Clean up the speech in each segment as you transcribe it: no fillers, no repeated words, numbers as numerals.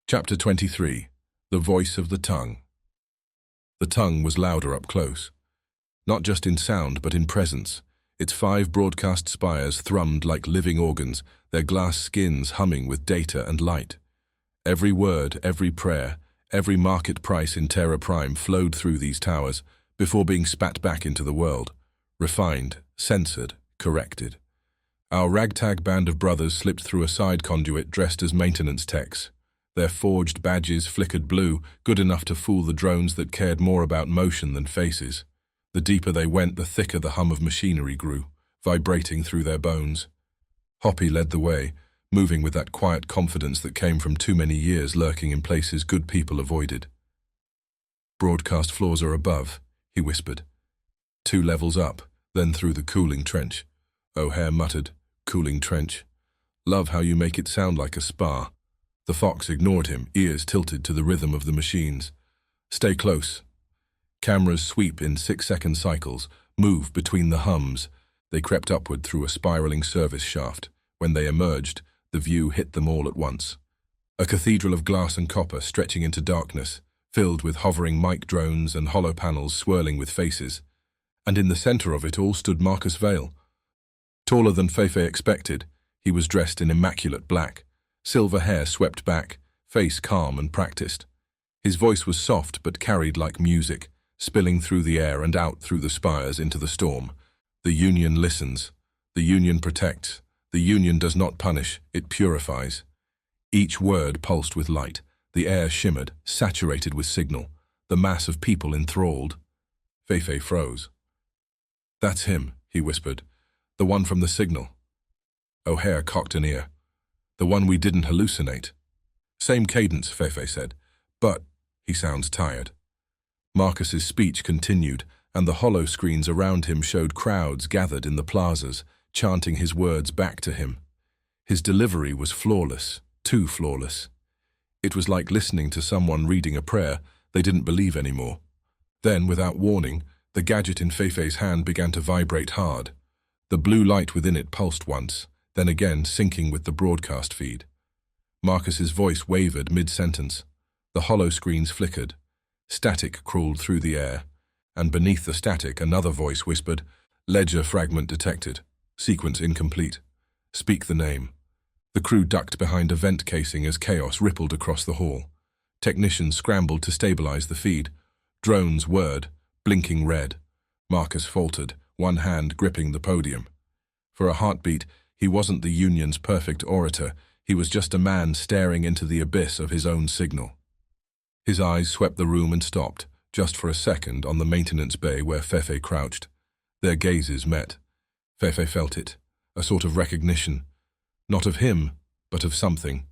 Chapter 23. The Voice of the Tongue. The tongue was louder up close. Not just in sound, but in presence. Its 5 broadcast spires thrummed like living organs, their glass skins humming with data and light. Every word, every prayer, every market price in Tara.Prime flowed through these towers before being spat back into the world. Refined, censored, corrected. Our ragtag band of brothers slipped through a side conduit dressed as maintenance techs. Their forged badges flickered blue, good enough to fool the drones that cared more about motion than faces. The deeper they went, the thicker the hum of machinery grew, vibrating through their bones. Hoppy led the way, moving with that quiet confidence that came from too many years lurking in places good people avoided. "Broadcast floors are above," he whispered. 2 levels up, then through the cooling trench. O'Hare muttered, "Cooling trench. Love how you make it sound like a spa." The fox ignored him, ears tilted to the rhythm of the machines. "Stay close." Cameras sweep in 6-second cycles, move between the hums. They crept upward through a spiraling service shaft. When they emerged, the view hit them all at once. A cathedral of glass and copper stretching into darkness, filled with hovering mic drones and hollow panels swirling with faces. And in the center of it all stood Marcus Vale. Taller than Fefe expected, he was dressed in immaculate black. Silver hair swept back, face calm and practiced. His voice was soft but carried like music, spilling through the air and out through the spires into the storm. The Union listens. The Union protects. The Union does not punish, it purifies. Each word pulsed with light. The air shimmered, saturated with signal. The mass of people enthralled. Fefe froze. "That's him," he whispered. "The one from the signal." O'Hare cocked an ear. "The one we didn't hallucinate." "Same cadence," Fefe said. "But he sounds tired." Marcus's speech continued, and the hollow screens around him showed crowds gathered in the plazas, chanting his words back to him. His delivery was flawless, too flawless. It was like listening to someone reading a prayer they didn't believe anymore. Then, without warning, the gadget in Fefe's hand began to vibrate hard. The blue light within it pulsed once, then again syncing with the broadcast feed. Marcus's voice wavered mid-sentence. The hollow screens flickered. Static crawled through the air, and beneath the static another voice whispered, "Ledger fragment detected. Sequence incomplete. Speak the name." The crew ducked behind a vent casing as chaos rippled across the hall. Technicians scrambled to stabilize the feed. Drones whirred, blinking red. Marcus faltered, one hand gripping the podium. For a heartbeat, he wasn't the Union's perfect orator, he was just a man staring into the abyss of his own signal. His eyes swept the room and stopped, just for a second, on the maintenance bay where Fefe crouched. Their gazes met. Fefe felt it, a sort of recognition. Not of him, but of something.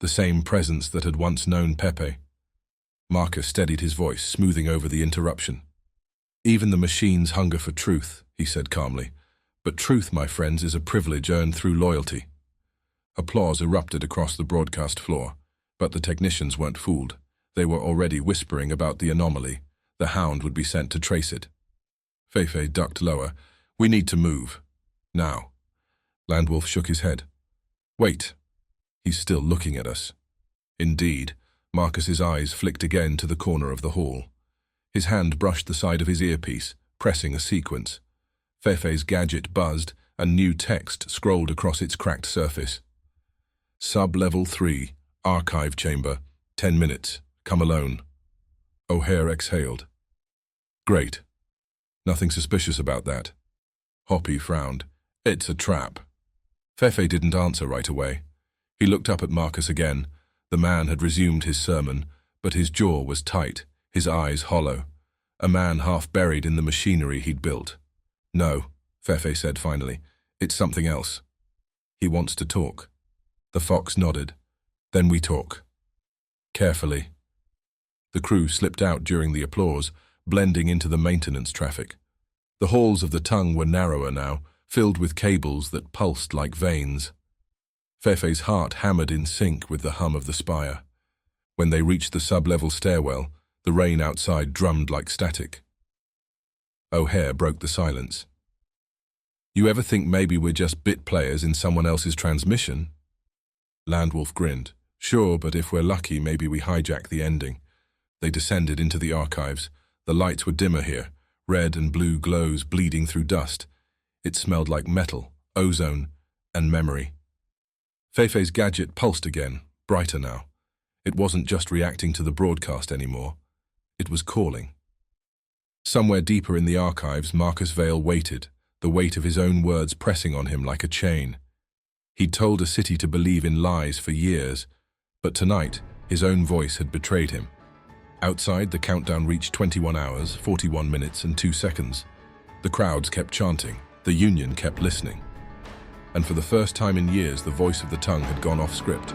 The same presence that had once known Pepe. Marcus steadied his voice, smoothing over the interruption. "Even the machines hunger for truth," he said calmly. "But truth, my friends, is a privilege earned through loyalty." Applause erupted across the broadcast floor, but the technicians weren't fooled. They were already whispering about the anomaly. The hound would be sent to trace it. Fefe ducked lower. "We need to move. Now." Landwolf shook his head. "Wait. He's still looking at us." Indeed, Marcus's eyes flicked again to the corner of the hall. His hand brushed the side of his earpiece, pressing a sequence. Fefe's gadget buzzed, and new text scrolled across its cracked surface. "Sub-level 3, archive chamber, 10 minutes, come alone." O'Hare exhaled. "Great. Nothing suspicious about that." Hoppy frowned. "It's a trap." Fefe didn't answer right away. He looked up at Marcus again. The man had resumed his sermon, but his jaw was tight, his eyes hollow. A man half buried in the machinery he'd built. "No," Fefe said finally. "It's something else. He wants to talk." The fox nodded. "Then we talk." Carefully. The crew slipped out during the applause, blending into the maintenance traffic. The halls of the tongue were narrower now, filled with cables that pulsed like veins. Fefe's heart hammered in sync with the hum of the spire. When they reached the sub-level stairwell, the rain outside drummed like static. O'Hare broke the silence. "You ever think maybe we're just bit players in someone else's transmission?" Landwolf grinned. Sure, but if we're lucky, maybe we hijack the ending. They descended into the archives. The lights were dimmer here, red and blue glows bleeding through dust. It smelled like metal, ozone, and memory. Fefe's gadget pulsed again, brighter now. It wasn't just reacting to the broadcast anymore. It was calling. Somewhere deeper in the archives, Marcus Vale waited, the weight of his own words pressing on him like a chain. He'd told a city to believe in lies for years, but tonight, his own voice had betrayed him. Outside, the countdown reached 21 hours, 41 minutes, and 2 seconds. The crowds kept chanting. The Union kept listening. And for the first time in years, the voice of the tongue had gone off script.